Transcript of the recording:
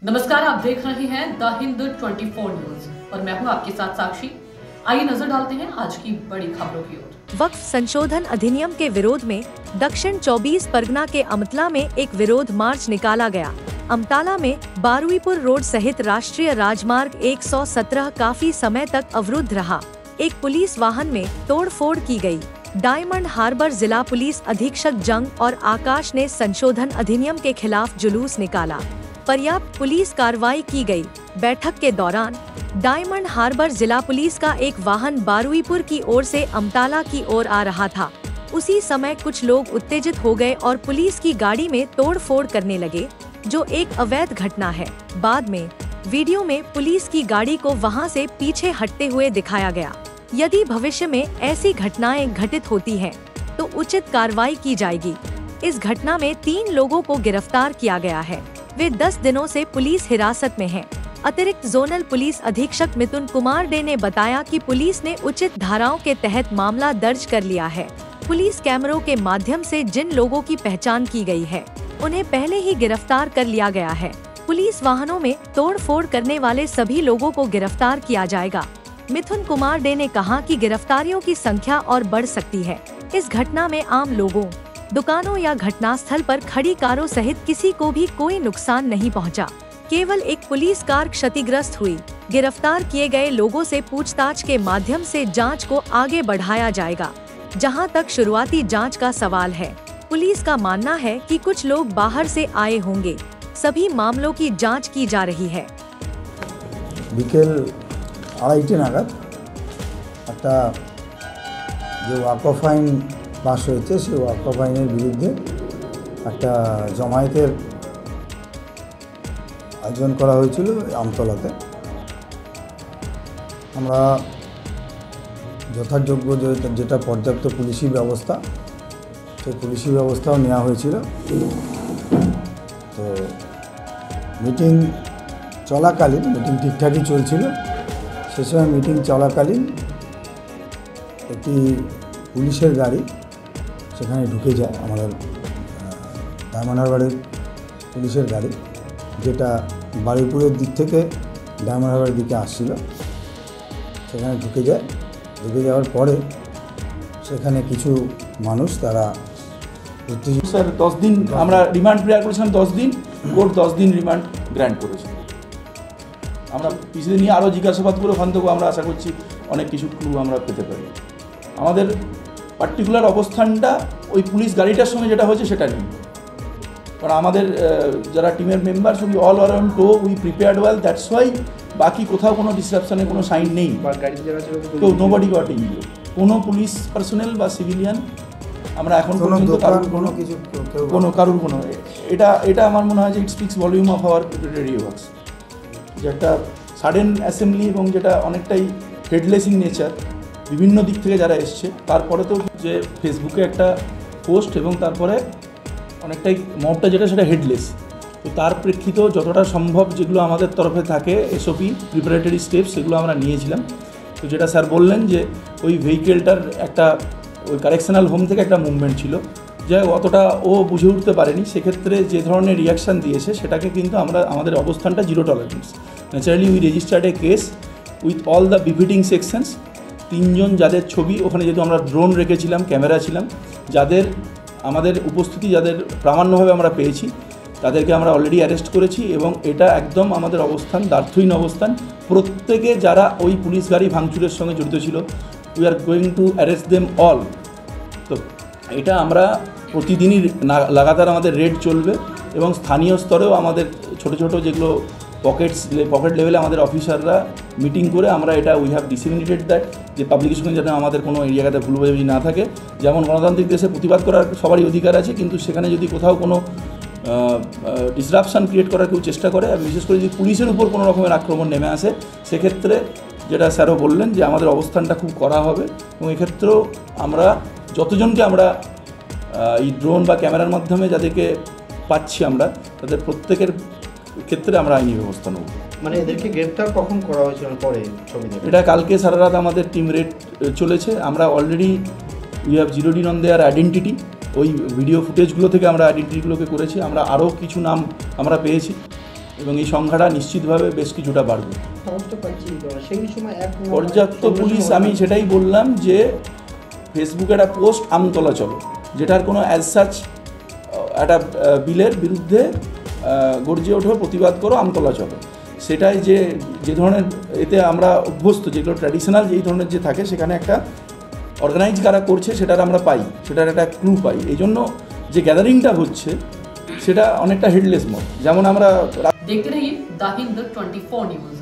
नमस्कार, आप देख रहे हैं द हिंद 24 न्यूज और मैं हूं आपके साथ साक्षी। आइए नजर डालते हैं आज की बड़ी खबरों की ओर। वक्फ संशोधन अधिनियम के विरोध में दक्षिण 24 परगना के अमतला में एक विरोध मार्च निकाला गया। अमतला में बारुईपुर रोड सहित राष्ट्रीय राजमार्ग 117 काफी समय तक अवरुद्ध रहा। एक पुलिस वाहन में तोड़फोड़ की गई। डायमंड हार्बर जिला पुलिस अधीक्षक जंग और आकाश ने संशोधन अधिनियम के खिलाफ जुलूस निकाला। पर्याप्त पुलिस कार्रवाई की गई। बैठक के दौरान डायमंड हार्बर जिला पुलिस का एक वाहन बारुईपुर की ओर से अमतला की ओर आ रहा था। उसी समय कुछ लोग उत्तेजित हो गए और पुलिस की गाड़ी में तोड़फोड़ करने लगे, जो एक अवैध घटना है। बाद में वीडियो में पुलिस की गाड़ी को वहां से पीछे हटते हुए दिखाया गया। यदि भविष्य में ऐसी घटनाएं घटित होती हैं, तो उचित कार्रवाई की जाएगी। इस घटना में 3 लोगों को गिरफ्तार किया गया है। वे 10 दिनों से पुलिस हिरासत में हैं। अतिरिक्त जोनल पुलिस अधीक्षक मिथुन कुमार डे ने बताया कि पुलिस ने उचित धाराओं के तहत मामला दर्ज कर लिया है। पुलिस कैमरों के माध्यम से जिन लोगों की पहचान की गई है, उन्हें पहले ही गिरफ्तार कर लिया गया है। पुलिस वाहनों में तोड़फोड़ करने वाले सभी लोगों को गिरफ्तार किया जाएगा। मिथुन कुमार डे ने कहा कि गिरफ्तारियों की संख्या और बढ़ सकती है। इस घटना में आम लोगों, दुकानों या घटनास्थल पर खड़ी कारों सहित किसी को भी कोई नुकसान नहीं पहुंचा। केवल एक पुलिस कार क्षतिग्रस्त हुई। गिरफ्तार किए गए लोगों से पूछताछ के माध्यम से जांच को आगे बढ़ाया जाएगा। जहां तक शुरुआती जांच का सवाल है, पुलिस का मानना है कि कुछ लोग बाहर से आए होंगे। सभी मामलों की जांच की जा रही है। বিকেল 2:30 নাগাদ একটা যে ওয়াকফ আইন পাস হয়েছে, সেই ওয়াকফ আইনের বিরুদ্ধে একটা জমায়েতের আয়োজন করা হয়েছিল আমতলাতে। আমরা যথাযোগ্য যেটা পর্যাপ্ত পুলিশি ব্যবস্থা, সেই পুলিশি ব্যবস্থাও নেওয়া হয়েছিল। তো মিটিং চলাকালীন, মিটিং ঠিকঠাকই চলছিল, সে সময় মিটিং চলাকালীন একটি পুলিশের গাড়ি সেখানে ঢুকে যায়। আমাদের ডায়মন্ড হারবারের পুলিশের গাড়ি, যেটা বারুইপুরের দিক থেকে ডায়মন্ড হারবারের দিকে আসছিল, সেখানে ঢুকে যায়। ঢুকে যাওয়ার পরে সেখানে কিছু মানুষ তারা স্যার 10 দিন আমরা রিমান্ড প্রেয়ার করেছিলাম। 10 দিন কোর্ট 10 দিন রিমান্ড গ্র্যান্ট করেছে। আমরা পিছিয়ে নিয়ে আরও জিজ্ঞাসাবাদ করে ওখান থেকেও আমরা আশা করছি অনেক কিছু ক্লু আমরা পেতে পারি। আমাদের পার্টিকুলার অবস্থানটা ওই পুলিশ গাড়িটার সঙ্গে যেটা হয়েছে সেটা নেই, কারণ আমাদের যারা টিমের মেম্বার সবই all around to we prepared well, that's why বাকি কোথাও কোনো ডিসরাপশনের কোনো সাইন নেই। তো নোবডি গট ইনজিওর্ড, কোনো পুলিশ পার্সোনেল বা সিভিলিয়ান আমরা এখন পর্যন্ত কারোর কোনো এটা আমার মনে হয় যে it speaks volume of our radio works, যে একটা সাডেন অ্যাসেম্বলি এবং যেটা অনেকটাই হেডলেস ইন নেচার, বিভিন্ন দিক থেকে যারা এসছে। তারপরে তো যে ফেসবুকে একটা পোস্ট এবং তারপরে অনেকটাই মবটা যেটা সেটা হেডলেস। তো তার প্রেক্ষিত যতটা সম্ভব যেগুলো আমাদের তরফে থাকে এসওপি প্রিপারেটরি স্টেপস, সেগুলো আমরা নিয়েছিলাম। তো যেটা স্যার বললেন যে ওই ভেহিকেলটার একটা ওই কারেকশনাল হোম থেকে একটা মুভমেন্ট ছিল, যে অতটা ও বুঝে উঠতে পারেনি। সেক্ষেত্রে যে ধরনের রিয়াকশান দিয়েছে সেটাকে কিন্তু আমরা আমাদের অবস্থানটা zero tolerance. Naturally we registered A case with all the befitting sections. 3 জন যাদের ছবি ওখানে, যেহেতু আমরা ড্রোন রেখেছিলাম, ক্যামেরা ছিলাম, যাদের আমাদের উপস্থিতি যাদের প্রামাণ্যভাবে আমরা পেয়েছি, তাদেরকে আমরা অলরেডি অ্যারেস্ট করেছি। এবং এটা একদম আমাদের অবস্থান দ্ব্যর্থহীন অবস্থান। প্রত্যেকে যারা ওই পুলিশ গাড়ি ভাঙচুরের সঙ্গে জড়িত ছিল, we are going to arrest them all. তো এটা আমরা প্রতিদিনই লাগাতার আমাদের রেড চলবে এবং স্থানীয় স্তরেও আমাদের ছোট ছোট যেগুলো পকেট লেভেলে আমাদের অফিসাররা মিটিং করে আমরা এটা উই হ্যাভ ডিসিমিনেটেড দ্যাট, যে পাবলিকের সঙ্গে যাতে আমাদের কোনো এই জায়গাতে ভুল বোঝাবুঝি না থাকে। যেমন গণতান্ত্রিক দেশে প্রতিবাদ করার সবারই অধিকার আছে, কিন্তু সেখানে যদি কোথাও কোনো ডিসরাপশান ক্রিয়েট করার কেউ চেষ্টা করে, বিশেষ করে যদি পুলিশের উপর কোনো রকমের আক্রমণ নেমে আসে, সেক্ষেত্রে যেটা স্যারও বললেন যে আমাদের অবস্থানটা খুব কড়া হবে। এবং এক্ষেত্রেও আমরা যতজনকে আমরা এই ড্রোন বা ক্যামেরার মাধ্যমে যাদেরকে পাচ্ছি, আমরা তাদের প্রত্যেকের ক্ষেত্রে আমরা আইনি ব্যবস্থা নেব। মানে এদেরকে গ্রেপ্তার কখন করা হয়েছিল? পরে ছবি এটা কালকে সারা রাত আমাদের টিম রেড চলেছে। আমরা already we have zeroed in on their identity. ওই ভিডিও ফুটেজগুলো থেকে আমরা আইডেন্টিটিগুলোকে করেছি। আমরা আরও কিছু নাম আমরা পেয়েছি। এবং এই সংখ্যাটা নিশ্চিতভাবে বেশ কিছুটা বাড়বে। সাহসটা পাচ্ছি সেই সময় পর্যাপ্ত পুলিশ, আমি সেটাই বললাম যে ফেসবুকে একটা পোস্ট আমতলা চলো, যেটার কোনো অ্যাজ সাচ একটা বিলের বিরুদ্ধে গর্জে ওঠো, প্রতিবাদ করো, আমতলা চলো, সেটাই যে ধরনের এতে আমরা অভ্যস্ত, যেগুলো ট্র্যাডিশনাল যেই ধরনের যে থাকে, সেখানে একটা অর্গানাইজ কারা করছে সেটার আমরা পাই, সেটার একটা ক্লু পাই। এই জন্য যে গ্যাদারিংটা হচ্ছে সেটা অনেকটা হেডলেস মত, যেমন আমরা देखते रहिए द हिंद 24 न्यूज।